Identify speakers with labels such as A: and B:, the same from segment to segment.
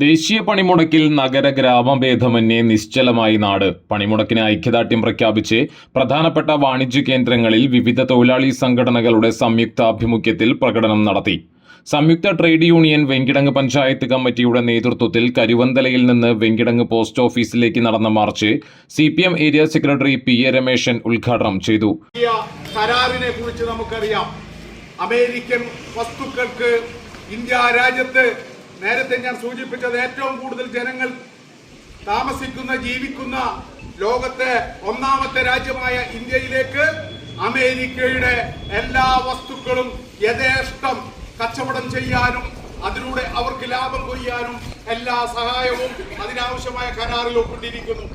A: ദേശീയ പണിമുടക്കിൽ നഗര ഗ്രാമഭേദമന്യേ നിശ്ചലമായി നാട്. പണിമുടക്കിന് ഐക്യദാർഢ്യം പ്രഖ്യാപിച്ച് പ്രധാനപ്പെട്ട വാണിജ്യ കേന്ദ്രങ്ങളിൽ വിവിധ തൊഴിലാളി സംഘടനകളുടെ സംയുക്താഭിമുഖ്യത്തിൽ പ്രകടനം നടത്തി. സംയുക്ത ട്രേഡ് യൂണിയൻ വെങ്കിടങ്ങ് പഞ്ചായത്ത് കമ്മിറ്റിയുടെ നേതൃത്വത്തിൽ കരുവന്തലയിൽ നിന്ന് വെങ്കിടങ്ങ് പോസ്റ്റ് ഓഫീസിലേക്ക് നടന്ന march CPM area secretary PA Rameshan ഉദ്ഘാടനം ചെയ്തു.
B: കരാറിനെ കുറിച്ച് നമുക്കറിയാം. അമേരിക്കൻ വസ്തുക്കൾക്ക് ഇന്ത്യ രാജ്യത്ത് നേരത്തെ ഞാൻ സൂചിപ്പിച്ചത് ഏറ്റവും കൂടുതൽ ജനങ്ങൾ താമസിക്കുന്ന ജീവിക്കുന്ന ലോകത്തെ ഒന്നാമത്തെ രാജ്യമായ ഇന്ത്യയിലേക്ക് അമേരിക്കയുടെ എല്ലാ വസ്തുക്കളും യഥേഷ്ടം കച്ചവടം ചെയ്യാനും അതിലൂടെ അവർക്ക് ലാഭം കൊയ്യാനും എല്ലാ സഹായവും അതിനാവശ്യമായ കരാറിൽ ഒപ്പിട്ടിരിക്കുന്നു.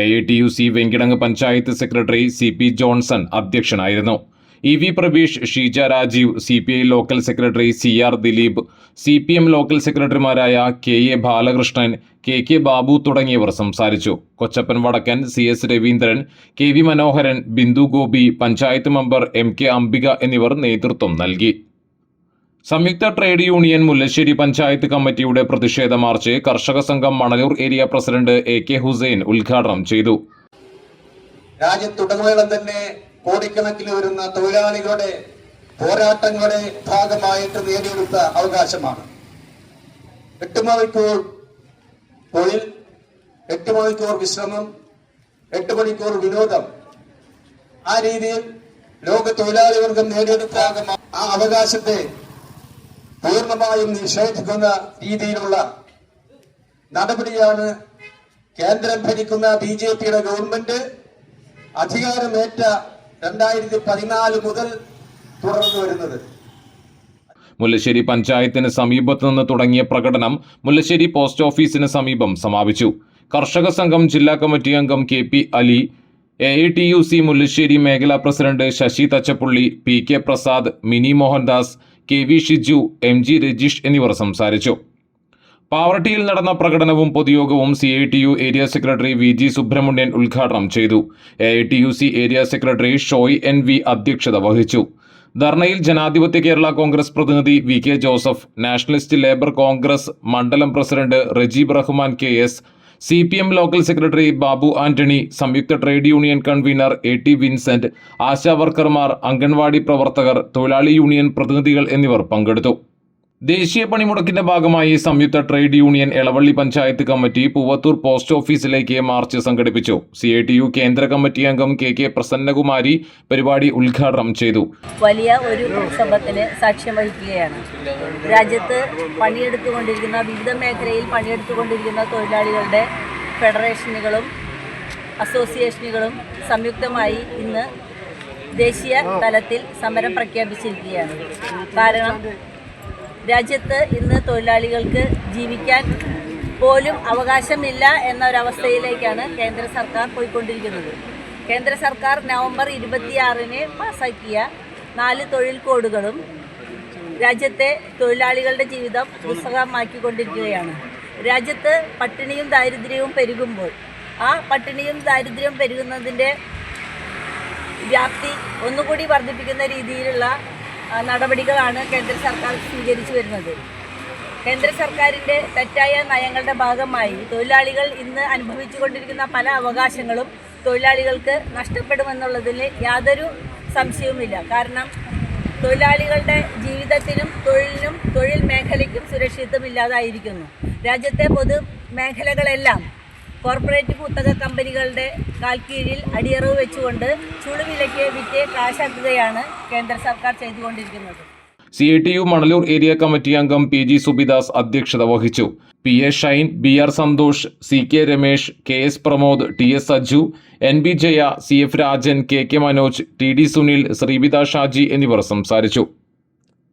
A: AITUC Venkitangu panchayat secretary CP Johnson അധ്യക്ഷനായിരുന്നു. EV Prabeesh, Sheeja Rajeev, CPI local secretary CR Dileep, CPM local സെക്രട്ടറിമാരായ KA ബാലകൃഷ്ണൻ, KK ബാബു തുടങ്ങിയവർ സംസാരിച്ചു. Kochappan Vadakkan, CS Raveendran, KV Manoharan, Bindu Gopi, panchayat member MK Ambika എന്നിവർ നേതൃത്വം നൽകി. സംയുക്ത ട്രേഡ് യൂണിയൻ മുല്ലശ്ശേരി പഞ്ചായത്ത് കമ്മിറ്റിയുടെ പ്രതിഷേധ മാർച്ച് കർഷക സംഘം Manalur area president AK Hussain ഉദ്ഘാടനം ചെയ്തു.
C: രാജ്യത്തുടനീളം തന്നെ കോടിക്കണക്കിന് വരുന്ന തൊഴിലാളികളുടെ പോരാട്ടങ്ങളുടെ ഭാഗമായിട്ട് നേടിയെടുത്ത അവകാശമാണ്. 8 മണിക്കൂർ തൊഴിൽ, 8 മണിക്കൂർ വിശ്രമം, 8 മണിക്കൂർ വിനോദം. ആ രീതിയിൽ ലോക തൊഴിലാളി വർഗം നേടിയെടുത്ത ആ അവകാശത്തെ പൂർണ്ണമായും നിഷേധിക്കുന്ന രീതിയിലുള്ള നടപടിയാണ് കേന്ദ്രം ഭരിക്കുന്ന BJPയുടെ ഗവൺമെന്റ് അധികാരമേറ്റ 2014 മുതൽ തുടർന്നു വരുന്നത്.
A: മുല്ലശ്ശേരി പഞ്ചായത്തിന് സമീപത്തു നിന്ന് തുടങ്ങിയ പ്രകടനം മുല്ലശ്ശേരി പോസ്റ്റ് ഓഫീസിന് സമീപം സമാപിച്ചു. കർഷക സംഘം ജില്ലാ കമ്മിറ്റി അംഗം KP അലി, AITUC മുല്ലശ്ശേരി മേഖലാ president Sasi Thachappully, PK Prasad, Mini Mohandas, KV Shiju, MG Rajeesh എന്നിവർ സംസാരിച്ചു. പാവർട്ടിയിൽ നടന്ന പ്രകടനവും പൊതുയോഗവും CITU area secretary VG Subrahmanyan ഉദ്ഘാടനം ചെയ്തു. AITUC area secretary Shoy NV അധ്യക്ഷത വഹിച്ചു. ധർണയിൽ ജനാധിപത്യ കേരള കോൺഗ്രസ് പ്രതിനിധി VK Joseph, nationalist labour Congress മണ്ഡലം president Rajeeb Rahman KS, CPM local secretary Babu Antony, സംയുക്ത trade union convener AT Vincent, ആശാ വർക്കർമാർ, അംഗൻവാടി പ്രവർത്തകർ, തൊഴിലാളി യൂണിയൻ പ്രതിനിധികൾ എന്നിവർ പങ്കെടുത്തു. ദേശീയ പണിമുടക്കിന്റെ ഭാഗമായി സംയുക്ത trade union Elavally panchayat committee Poovathur post ഓഫീസിലേക്ക് മാർച്ച് സംഘടിപ്പിച്ചു. CITU കേന്ദ്ര കമ്മിറ്റി അംഗം KK പ്രസന്നകുമാരി പരിപാടി ഉദ്ഘാടനം ചെയ്തു.
D: വലിയ ഒരു പ്രക്ഷോഭത്തിന് സാക്ഷ്യം വഹിക്കുകയാണ്. രാജ്യത്ത് പണിയെടുത്തുകൊണ്ടിരിക്കുന്ന വിവിധ മേഖലയിൽ പണിയെടുത്തുകൊണ്ടിരിക്കുന്ന തൊഴിലാളികളുടെ ഫെഡറേഷനുകളും അസോസിയേഷനുകളും സംയുക്തമായി ഇന്ന് ദേശീയ തലത്തിൽ സമരം പ്രഖ്യാപിച്ചിരിക്കുകയാണ്. കാരണം രാജ്യത്ത് ഇന്ന് തൊഴിലാളികൾക്ക് ജീവിക്കാൻ പോലും അവകാശമില്ല എന്നൊരവസ്ഥയിലേക്കാണ് കേന്ദ്ര സർക്കാർ പോയിക്കൊണ്ടിരിക്കുന്നത്. കേന്ദ്ര സർക്കാർ നവംബർ 26-ന് പാസാക്കിയ 4 തൊഴിൽ കോഡുകളും രാജ്യത്തെ തൊഴിലാളികളുടെ ജീവിതം ദുസ്സഹമാക്കിക്കൊണ്ടിരിക്കുകയാണ്. രാജ്യത്ത് പട്ടിണിയും ദാരിദ്ര്യവും പെരുകുമ്പോൾ ആ പട്ടിണിയും ദാരിദ്ര്യവും പെരുകുന്നതിൻ്റെ വ്യാപ്തി ഒന്നുകൂടി വർദ്ധിപ്പിക്കുന്ന രീതിയിലുള്ള നടപടികളാണ് കേന്ദ്ര സർക്കാർ സ്വീകരിച്ചു വരുന്നത്. കേന്ദ്ര സർക്കാരിൻ്റെ തെറ്റായ നയങ്ങളുടെ ഭാഗമായി തൊഴിലാളികൾ ഇന്ന് അനുഭവിച്ചുകൊണ്ടിരിക്കുന്ന പല അവകാശങ്ങളും തൊഴിലാളികൾക്ക് നഷ്ടപ്പെടുമെന്നുള്ളതിൽ യാതൊരു സംശയവുമില്ല. കാരണം തൊഴിലാളികളുടെ ജീവിതത്തിനും തൊഴിലിനും തൊഴിൽ മേഖലയ്ക്കും സുരക്ഷിതമില്ലാതായിരിക്കുന്നു. രാജ്യത്തെ പൊതു മേഖലകളെല്ലാം കോർപ്പറേറ്റ് കുത്തക കമ്പനികളുടെ കാൽക്കീഴിൽ അടിയറവ് വെച്ചുകൊണ്ട് ചുളുവിലയ്ക്ക് വിറ്റ് കാശാക്കുകയാണ് കേന്ദ്ര സർക്കാർ ചെയ്തുകൊണ്ടിരിക്കുന്നത്.
A: CITU മണലൂർ ഏരിയ കമ്മിറ്റി അംഗം PG സുബിദാസ് അധ്യക്ഷത വഹിച്ചു. PA Shine, BR Santhosh, CK Ramesh, KS Pramod, TS Saju, NB Jaya, CF Rajan, KK Manoj, TD Sunil, ശ്രീവിത Shaji എന്നിവർ സംസാരിച്ചു.